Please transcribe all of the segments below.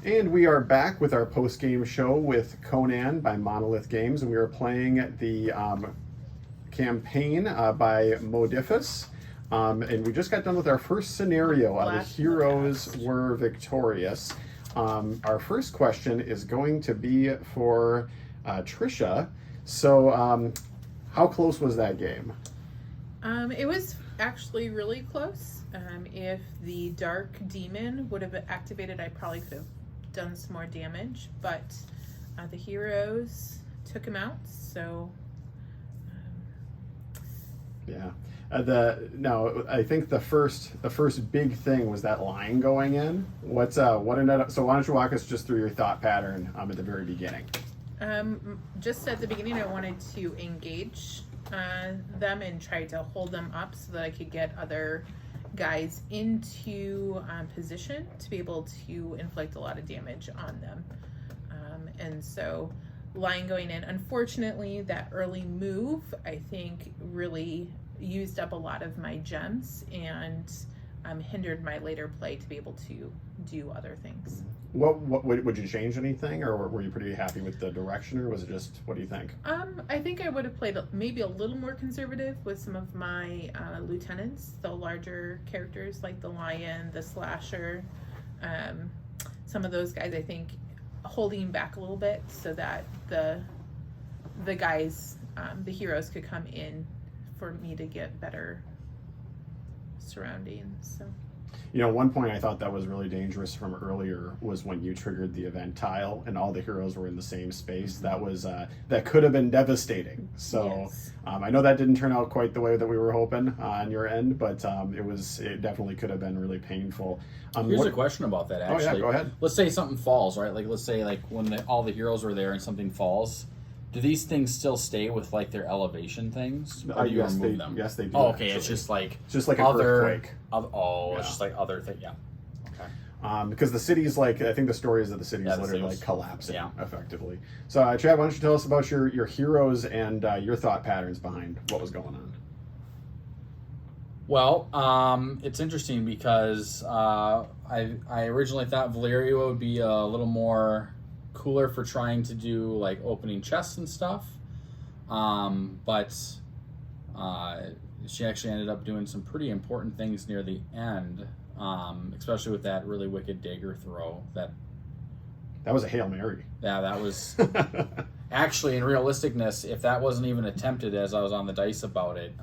And we are back with our post-game show with Conan by Monolith Games, and we are playing the campaign by Modifus. And we just got done with our first scenario. The heroes were victorious. Our first question is going to be for Trisha. So, how close was that game? It was actually really close. If the Dark Demon would have activated, I probably could have done some more damage, but the heroes took him out, so... Yeah. I think the first big thing was that line going in. What ended up? So why don't you walk us just through your thought pattern at the very beginning? Just at the beginning, I wanted to engage them and try to hold them up so that I could get other guys into position to be able to inflict a lot of damage on them. And so line going in, unfortunately, that early move, I think, really used up a lot of my gems and hindered my later play to be able to do other things. What would you change anything, or were you pretty happy with the direction, or was it just, what do you think? I think I would have played maybe a little more conservative with some of my lieutenants, the larger characters like the lion, the slasher, some of those guys. I think holding back a little bit so that the guys, the heroes, could come in for me to get better surroundings. So. One point I thought that was really dangerous from earlier was when you triggered the event tile and all the heroes were in the same space. That was that could have been devastating. So yes. I know that didn't turn out quite the way that we were hoping on your end, but it definitely could have been really painful. Here's a question about that, actually. Oh yeah, go ahead. Let's say something falls, right? Like, let's say when all the heroes were there and something falls. Do these things still stay with like their elevation things, or do you remove them? Yes, they do. Oh, okay. Actually. It's just like an earthquake. It's just like other things. Yeah. Okay. Because the city's I think the story is that the city's literally collapsing effectively. So, Chad, why don't you tell us about your heroes and your thought patterns behind what was going on? Well, it's interesting because I originally thought Valeria would be a little more cooler for trying to do like opening chests and stuff, but she actually ended up doing some pretty important things near the end, especially with that really wicked dagger throw. That was a Hail Mary. Yeah, that was actually, in realisticness, if that wasn't even attempted as I was on the dice about it,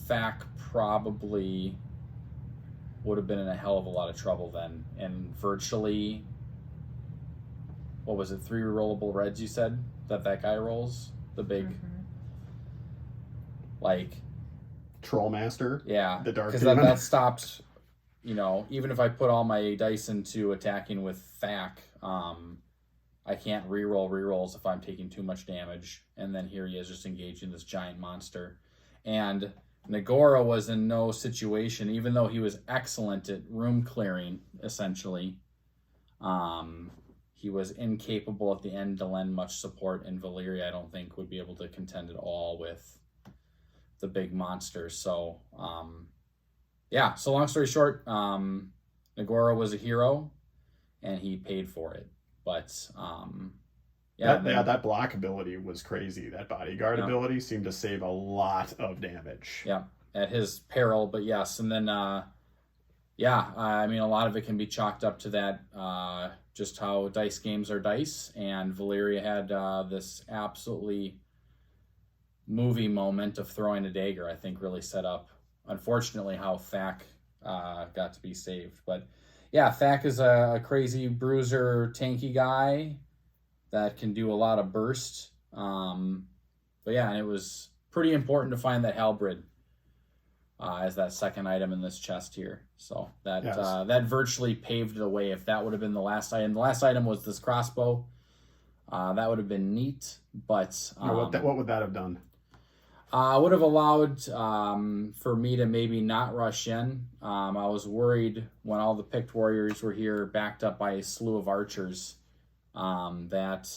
Thack probably would have been in a hell of a lot of trouble then, and virtually, what was it, 3 rollable reds you said that guy rolls? The big, Trollmaster? Yeah. The Dark Because Demon? that stopped, even if I put all my dice into attacking with Thack, I can't re-roll rerolls if I'm taking too much damage. And then here he is just engaging this giant monster. And Nagora was in no situation, even though he was excellent at room clearing, essentially. He was incapable at the end to lend much support, and Valeria, I don't think, would be able to contend at all with the big monster. So, so long story short, Nagora was a hero, and he paid for it. But, that block ability was crazy. That bodyguard ability seemed to save a lot of damage. Yeah, at his peril, but yes. And then, I mean, a lot of it can be chalked up to that, just how dice games are dice, and Valeria had this absolutely movie moment of throwing a dagger, I think really set up, unfortunately, how Thack got to be saved. But yeah, Thack is a crazy bruiser, tanky guy that can do a lot of burst. But yeah, and it was pretty important to find that halberd as that second item in this chest here. So that that virtually paved the way. If that would have been the last item was this crossbow. That would have been neat, but what would that have done? Would have allowed for me to maybe not rush in. I was worried when all the picked warriors were here, backed up by a slew of archers, that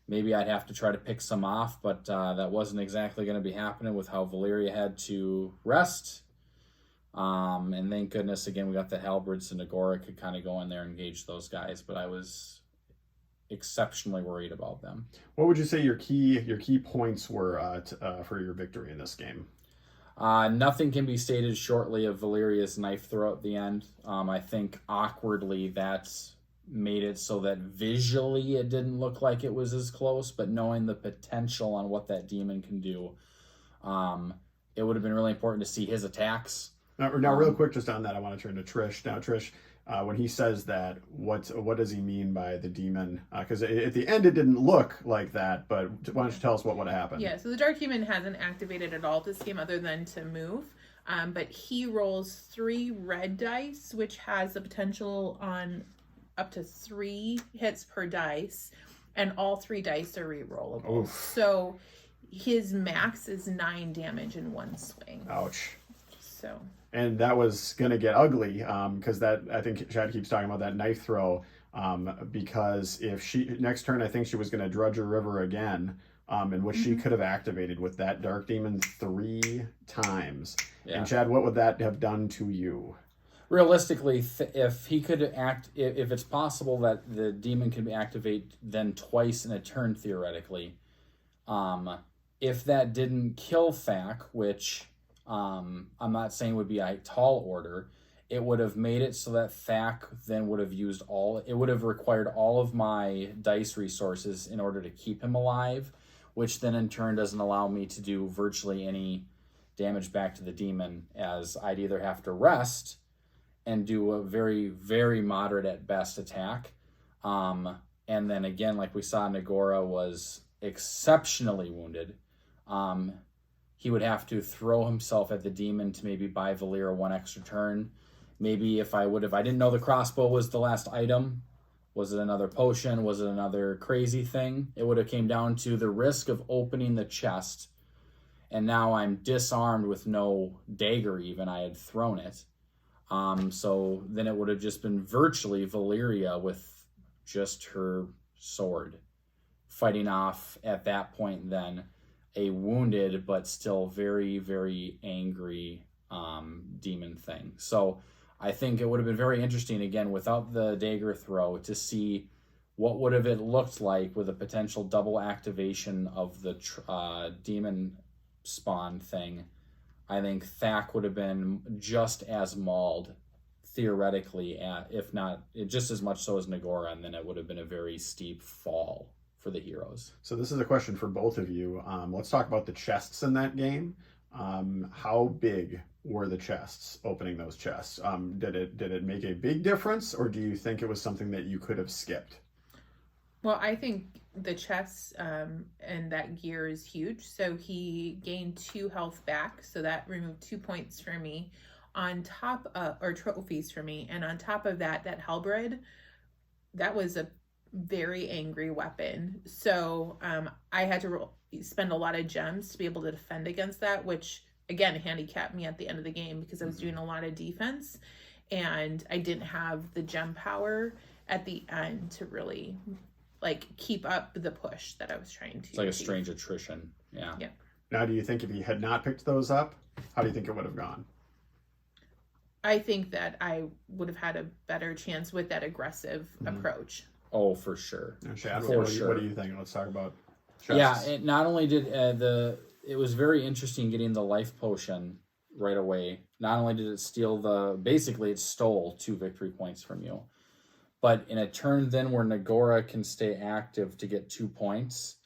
maybe I'd have to try to pick some off, but that wasn't exactly going to be happening with how Valeria had to rest. And thank goodness, again, we got the halberds, so Nagora could kind of go in there and engage those guys, but I was exceptionally worried about them. What would you say your key points were for your victory in this game? Nothing can be stated shortly of Valeria's knife throw at the end. I think awkwardly that's made it so that visually it didn't look like it was as close, but knowing the potential on what that demon can do, it would have been really important to see his attacks. Now, real quick, just on that, I want to turn to Trish. Now, Trish, when he says that, what does he mean by the demon? Because at the end, it didn't look like that, but why don't you tell us what would have happened? Yeah, so the Dark Demon hasn't activated at all this game other than to move. But he rolls 3 red dice, which has the potential on up to 3 hits per dice, and all 3 dice are re-rollable. Oof. So his max is 9 damage in one swing. Ouch. So. And that was going to get ugly because I think Chad keeps talking about that knife throw because if next turn, I think she was going to Drudge a River again, in which she could have activated with that Dark Demon 3 times. Yeah. And Chad, what would that have done to you? Realistically, if he could if it's possible that the demon can be activated then twice in a turn, theoretically, if that didn't kill Thack, which I'm not saying would be a tall order, it would have made it so that Thack then would have it would have required all of my dice resources in order to keep him alive, which then in turn doesn't allow me to do virtually any damage back to the demon, as I'd either have to rest and do a very, very moderate at best attack. And then again, like we saw, Nagora was exceptionally wounded. He would have to throw himself at the demon to maybe buy Valeria 1 extra turn. Maybe if I didn't know the crossbow was the last item, was it another potion? Was it another crazy thing? It would have came down to the risk of opening the chest. And now I'm disarmed with no dagger even. I had thrown it. So then it would have just been virtually Valeria with just her sword fighting off at that point then a wounded but still very, very angry demon thing. So I think it would have been very interesting, again, without the dagger throw, to see what would have it looked like with a potential double activation of the demon spawn thing. I think Thack would have been just as mauled, theoretically, if not just as much so as Nagora, and then it would have been a very steep fall for the heroes. So this is a question for both of you. Let's talk about the chests in that game. How big were the chests, opening those chests? Did it make a big difference, or do you think it was something that you could have skipped? Well, I think the chests and that gear is huge. So he gained 2 health back, so that removed 2 points for me. On top of, or trophies for me, and on top of that, that halberd, that was a very angry weapon. So I had to spend a lot of gems to be able to defend against that, which again handicapped me at the end of the game because I was doing a lot of defense and I didn't have the gem power at the end to really keep up the push that I was trying to. It's like a strange attrition. Yeah. Now, do you think if he had not picked those up, how do you think it would have gone? I think that I would have had a better chance with that aggressive approach. Oh, for sure. Chad, what do you think? Let's talk about chests. Yeah, it not only did it was very interesting getting the life potion right away. Not only did it steal basically it stole 2 victory points from you. But in a turn then where Nagora can stay active to get 2 points,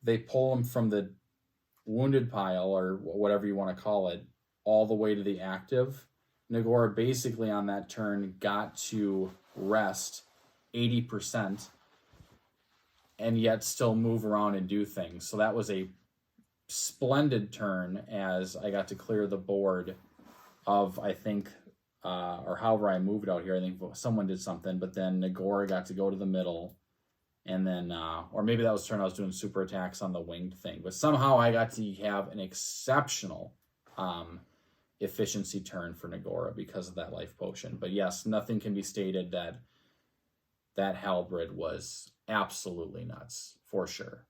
they pull him from the wounded pile, or whatever you want to call it, all the way to the active. Nagora basically on that turn got to rest 80% and yet still move around and do things. So that was a splendid turn as I got to clear the board of, I think, or however I moved out here. I think someone did something, but then Nagora got to go to the middle, and then, or maybe that was the turn I was doing super attacks on the winged thing. But somehow I got to have an exceptional efficiency turn for Nagora because of that life potion. But yes, nothing can be stated that halberd was absolutely nuts, for sure.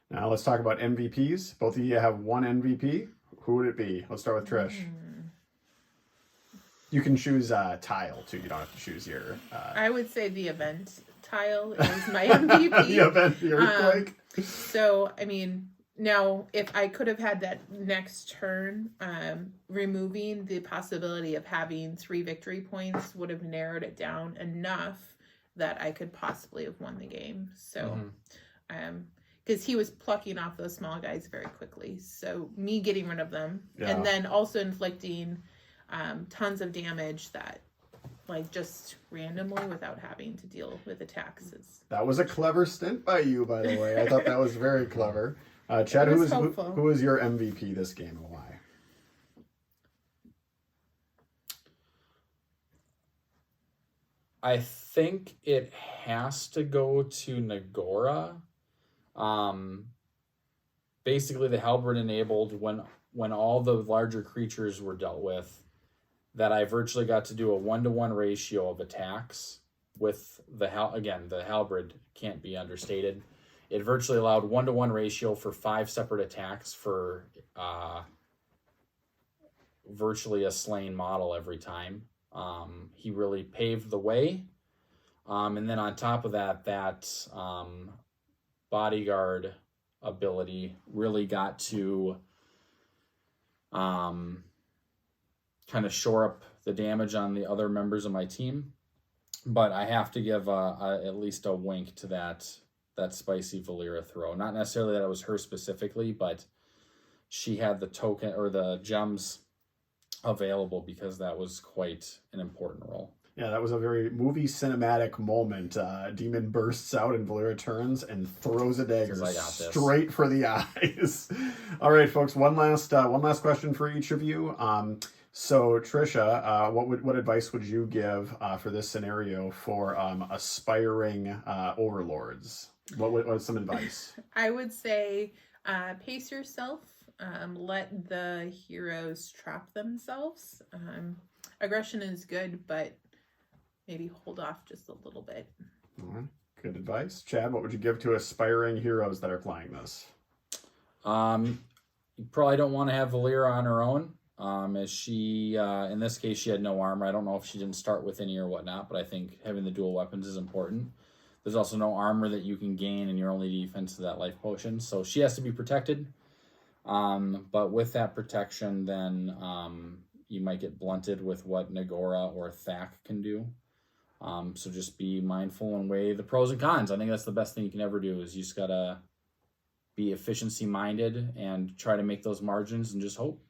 Now let's talk about MVPs. Both of you have one MVP. Who would it be? Let's start with Trish. You can choose tile too. You don't have to choose your. I would say the event tile is my MVP. The event, the earthquake. So, I mean, now if I could have had that next turn, removing the possibility of having 3 victory points would have narrowed it down enough that I could possibly have won the game. So, because he was plucking off those small guys very quickly. So me getting rid of them and then also inflicting tons of damage that like just randomly without having to deal with attacks. That was a clever stint by you, by the way. I thought that was very clever. Chad, who is your MVP this game and why? I think it has to go to Nagora. Basically, the halberd enabled when all the larger creatures were dealt with, that I virtually got to do a 1-to-1 ratio of attacks with the halberd can't be understated. It virtually allowed 1-to-1 ratio for 5 separate attacks for virtually a slain model every time. He really paved the way. And then on top of that, bodyguard ability really got to kind of shore up the damage on the other members of my team. But I have to give at least a wink to that spicy Valera throw. Not necessarily that it was her specifically, but she had the token or the gems available because that was quite an important role. Yeah, that was a very movie cinematic moment. Demon bursts out and Valera turns and throws a dagger straight for the eyes. All right, folks. One last question for each of you. So Trisha, what advice would you give for this scenario for aspiring overlords? What's some advice? I would say pace yourself. Let the heroes trap themselves. Aggression is good, but maybe hold off just a little bit. All right. Good advice. Chad, what would you give to aspiring heroes that are playing this? You probably don't want to have Valera on her own. As she, in this case, she had no armor. I don't know if she didn't start with any or whatnot, but I think having the dual weapons is important. There's also no armor that you can gain, and your only defense is that life potion. So she has to be protected. But with that protection, then you might get blunted with what Nagora or Thak can do. So just be mindful and weigh the pros and cons. I think that's the best thing you can ever do is you just got to be efficiency minded and try to make those margins and just hope.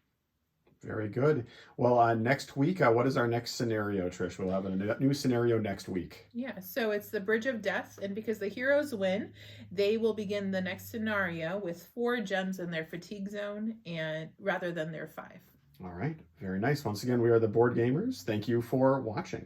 Very good. Well, next week, what is our next scenario, Trish? We'll have a new scenario next week. Yeah, so it's the Bridge of Death, and because the heroes win, they will begin the next scenario with 4 gems in their fatigue zone, and rather than their 5. All right, very nice. Once again, we are the Board Gamers. Thank you for watching.